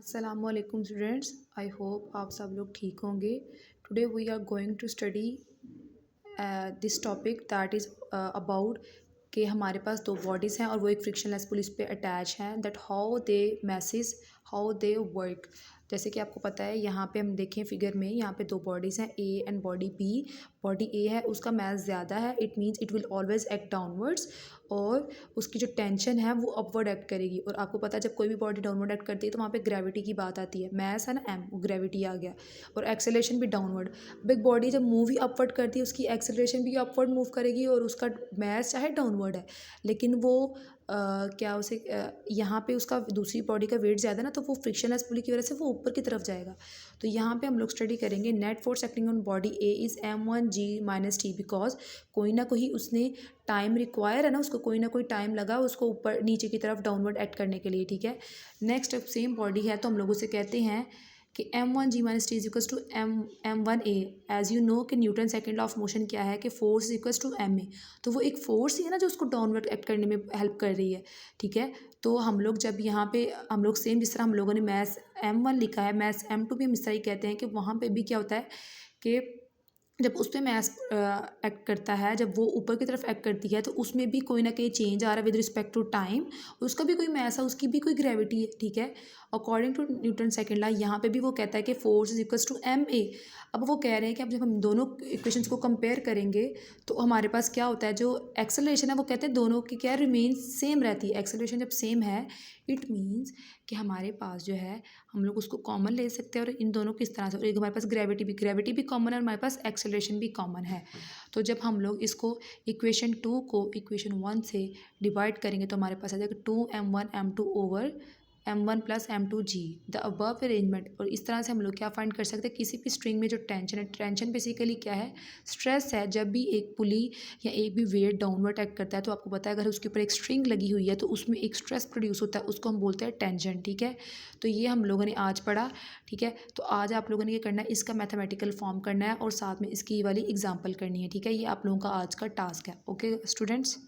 Assalamualaikum students, I hope आप सब लोग ठीक होंगे. Today we are going to study this topic that is about कि हमारे पास दो बॉडीज़ हैं और वो एक फ्रिक्शनलेस पुलिस पे अटैच हैं. That how they message, how they work. जैसे कि आपको पता है यहाँ पे हम देखें फिगर में, यहाँ पे दो बॉडीज़ हैं A and body B. Body A है उसका मैस ज़्यादा है, it means it will always act downwards, और उसकी जो टेंशन है वो अपवर्ड एक्ट करेगी. और आपको पता है जब कोई भी बॉडी डाउनवर्ड एक्ट करती है तो वहाँ पे ग्रेविटी की बात आती है. मैस है ना एम, ग्रेविटी आ गया, और एक्सेलरेशन भी डाउनवर्ड. अब एक बॉडी जब मूव ही अपवर्ड करती है उसकी एक्सेलरेशन भी अपवर्ड मूव करेगी और उसका मैस चाहे डाउनवर्ड है, लेकिन वो क्या उसे यहाँ पे उसका दूसरी बॉडी का वेट ज़्यादा ना, तो वो फ्रिक्शनलेस पुली की वजह से वो ऊपर की तरफ जाएगा. तो यहाँ पे हम लोग स्टडी करेंगे net force acting on body A is m1g minus T, because कोई ना कोई उसने टाइम रिक्वायर है ना, उसको कोई ना कोई टाइम लगा उसको ऊपर नीचे की तरफ डाउनवर्ड एक्ट करने के लिए. ठीक है, नेक्स्ट सेम बॉडी है तो हम लोग उसे कहते हैं कि m1g minus T is equals to m1a. As you know कि Newton second law of motion क्या है कि force is equals to ma. तो वो एक फोर्स ही है ना जो उसको डाउनवर्ड एक्ट करने में हेल्प कर रही है. ठीक है, तो हम लोग जब यहाँ पे हम लोग सेम जिस तरह हम लोगों ने मैथ्स m1 लिखा है, मैथ्स m2 भी हम इस तरह ही कहते हैं कि वहाँ पे भी क्या होता है कि जब उस पर मैस एक्ट करता है, जब वो ऊपर की तरफ एक्ट करती है तो उसमें भी कोई ना कोई चेंज आ रहा है विद रिस्पेक्ट टू टाइम. उसका भी कोई मैस है, उसकी भी कोई ग्रेविटी है. ठीक है, according to Newton second law यहाँ पे भी वो कहता है कि force is equals to m a. अब वो कह रहे हैं कि अब जब हम दोनों इक्वेशंस को कंपेयर करेंगे तो हमारे पास क्या होता है, जो एक्सेलरेशन है वो कहते हैं दोनों की क्या रिमेन सेम रहती है. एक्सेलरेशन जब सेम है इट मीन्स कि हमारे पास जो है हम लोग उसको कॉमन ले सकते हैं, और इन दोनों किस तरह से, और एक हमारे पास ग्रेविटी भी कॉमन है और हमारे पास एक्सेलरेशन भी कॉमन है. तो जब हम लोग इसको इक्वेशन 2 को इक्वेशन 1 से डिवाइड करेंगे तो हमारे पास आ जाएगा 2m1m2 over m1 plus m2g the above arrangement. और इस तरह से हम लोग क्या फाइंड कर सकते हैं, किसी भी स्ट्रिंग में जो टेंशन है, टेंशन बेसिकली क्या है, स्ट्रेस है. जब भी एक पुली या एक भी वेट डाउनवर्ड एक्ट करता है तो आपको पता है अगर उसके ऊपर एक स्ट्रिंग लगी हुई है तो उसमें एक स्ट्रेस प्रोड्यूस होता है, उसको हम बोलते हैं टेंशन. ठीक है, तो ये हम लोगों ने आज पढ़ा. ठीक है, तो आज आप लोगों ने ये करना है, इसका मैथमेटिकल फॉर्म करना है और साथ में इसकी वाली एग्जाम्पल करनी है. ठीक है, ये आप लोगों का आज का टास्क है. Okay students.